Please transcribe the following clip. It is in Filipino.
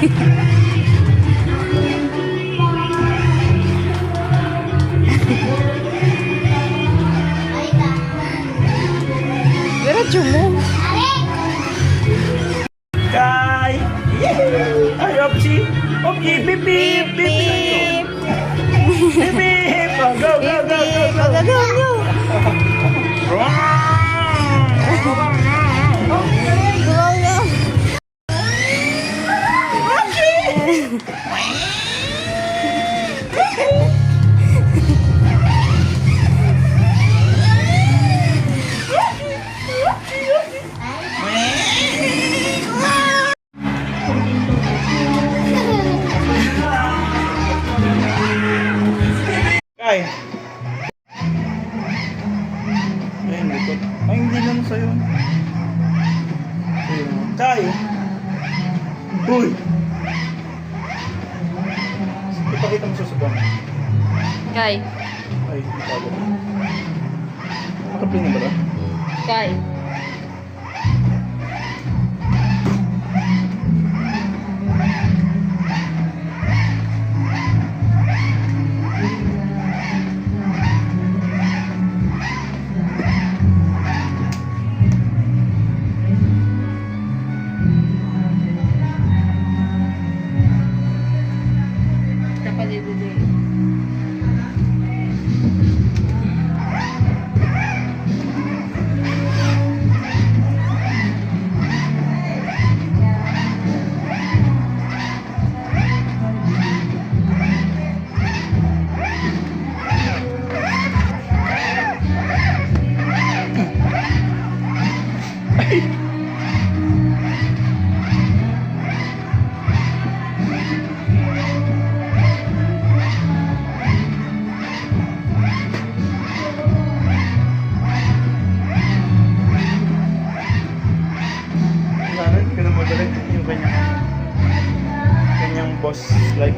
Diretso mo. Kay! Ay, Opsi! Opsi! Bip, bip! Bip, bip! Bip, bip! Oh, go, go, go, go, go! Go, go, go. Kay! Ayun, likod. Ay, hindi naman sa'yo. Ayun. Kay! Uy! Ipakita mo sa subang. Kay. Ay, bago. Nakapin na ba? Kay. Dapat dito din. Bakit ka na magalit yung kanyang boss like